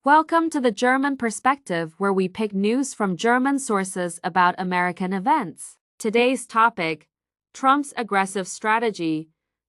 Welcome to the German Perspective, where we pick news from German sources about American events. Today's topic: Trump's aggressive strategy,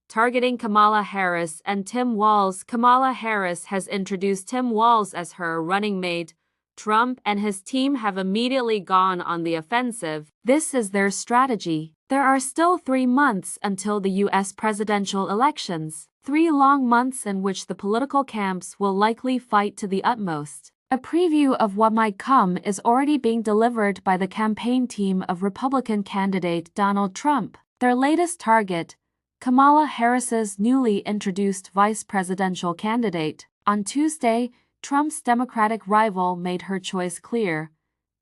targeting Kamala Harris and Tim Walz. Kamala Harris has introduced Tim Walz as her running mate. Trump and his team have immediately gone on the offensive. This is their strategy. There are still 3 months until the U.S. presidential elections. 3 long months in which the political camps will likely fight to the utmost. A preview of what might come is already being delivered by the campaign team of Republican candidate Donald Trump. Their latest target, Kamala Harris's newly introduced vice presidential candidate. On Tuesday, Trump's Democratic rival made her choice clear.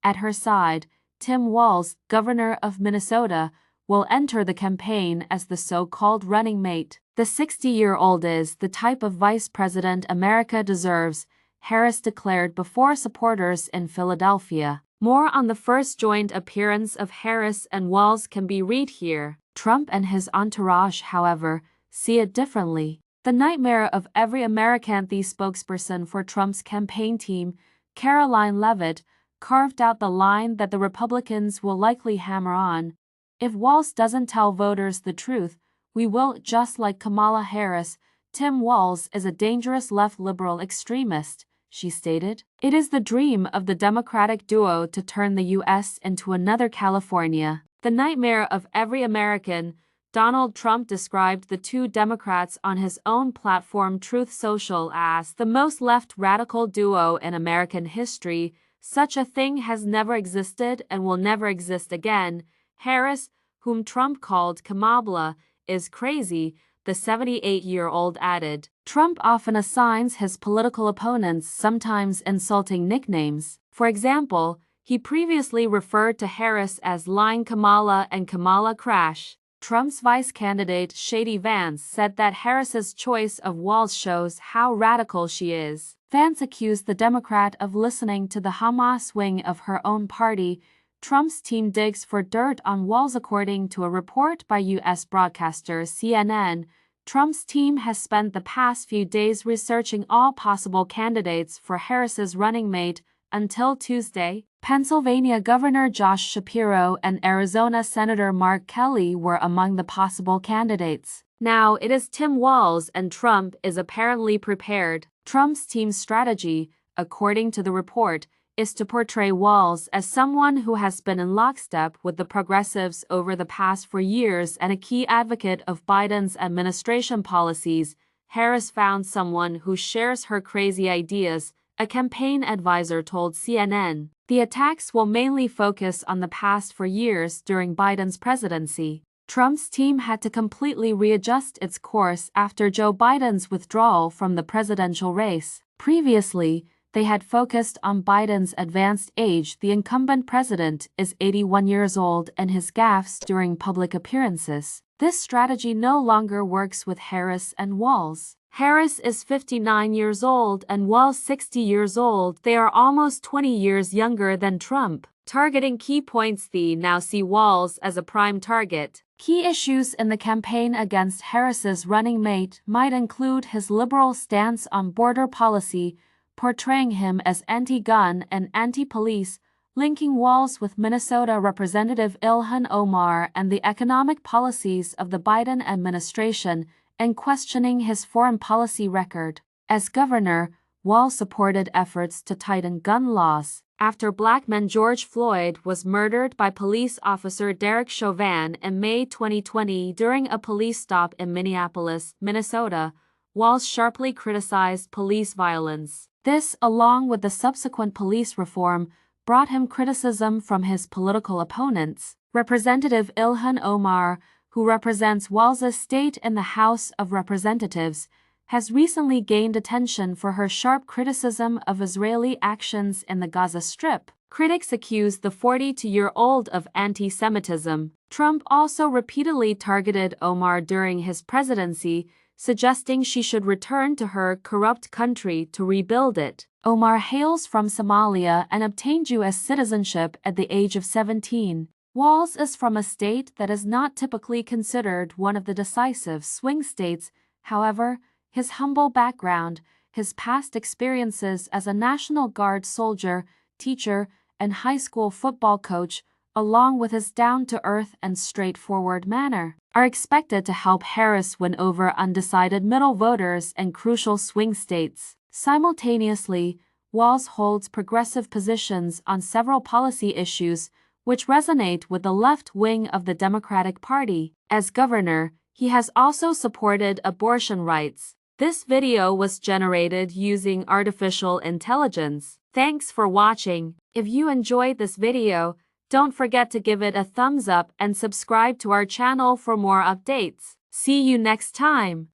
At her side, Tim Walz, governor of Minnesota, will enter the campaign as the so-called running mate. The 60-year-old is the type of vice president America deserves, Harris declared before supporters in Philadelphia. More on the first joint appearance of Harris and Walz can be read here. Trump and his entourage, however, see it differently. The nightmare of every American. The spokesperson for Trump's campaign team, Caroline Leavitt, carved out the line that the Republicans will likely hammer on. If Walz doesn't tell voters the truth, we will. Just like Kamala Harris, Tim Walz is a dangerous left liberal extremist, she stated. It is the dream of the Democratic duo to turn the U.S. into another California. The nightmare of every American. Donald Trump described the two Democrats on his own platform Truth Social as the most left radical duo in American history. Such a thing has never existed and will never exist again. Harris, whom Trump called Kamala, is crazy, the 78-year-old added. Trump often assigns his political opponents sometimes insulting nicknames. For example, he previously referred to Harris as Lying Kamala and Kamala Crash. Trump's vice candidate Shady Vance said that Harris's choice of Walz shows how radical she is. Vance accused the Democrat of listening to the Hamas wing of her own party. Trump's team digs for dirt on Walz. According to a report by U.S. broadcaster CNN, Trump's team has spent the past few days researching all possible candidates for Harris's running mate. Until Tuesday, Pennsylvania Governor Josh Shapiro and Arizona Senator Mark Kelly were among the possible candidates. Now it is Tim Walz, and Trump is apparently prepared. Trump's team's strategy, according to the report, is to portray Walz as someone who has been in lockstep with the progressives over the past 4 years and a key advocate of Biden's administration policies. Harris found someone who shares her crazy ideas, a campaign advisor told CNN. The attacks will mainly focus on the past 4 years during Biden's presidency. Trump's team had to completely readjust its course after Joe Biden's withdrawal from the presidential race. Previously, they had focused on Biden's advanced age. The incumbent president is 81 years old and his gaffes during public appearances. This strategy no longer works with Harris and Walz. Harris is 59 years old and Walz 60 years old. They are almost 20 years younger than Trump. Targeting key points. They now see Walz as a prime target. Key issues in the campaign against Harris's running mate might include his liberal stance on border policy, portraying him as anti-gun and anti-police, linking Walz with Minnesota Representative Ilhan Omar and the economic policies of the Biden administration, and questioning his foreign policy record. As governor, Walz supported efforts to tighten gun laws. After black man George Floyd was murdered by police officer Derek Chauvin in May 2020 during a police stop in Minneapolis, Minnesota, Walz sharply criticized police violence. This, along with the subsequent police reform, brought him criticism from his political opponents. Representative Ilhan Omar, who represents Walz's state in the House of Representatives, has recently gained attention for her sharp criticism of Israeli actions in the Gaza Strip. Critics accused the 42-year-old of anti-Semitism. Trump also repeatedly targeted Omar during his presidency, suggesting she should return to her corrupt country to rebuild it. Omar hails from Somalia and obtained U.S. citizenship at the age of 17. Walz is from a state that is not typically considered one of the decisive swing states. However, his humble background, his past experiences as a National Guard soldier, teacher, and high school football coach, along with his down-to-earth and straightforward manner, are expected to help Harris win over undecided middle voters and crucial swing states. Simultaneously, Walz holds progressive positions on several policy issues which resonate with the left wing of the Democratic Party. As governor, he has also supported abortion rights. This video was generated using artificial intelligence. Thanks for watching. If you enjoyed this video, don't forget to give it a thumbs up and subscribe to our channel for more updates. See you next time.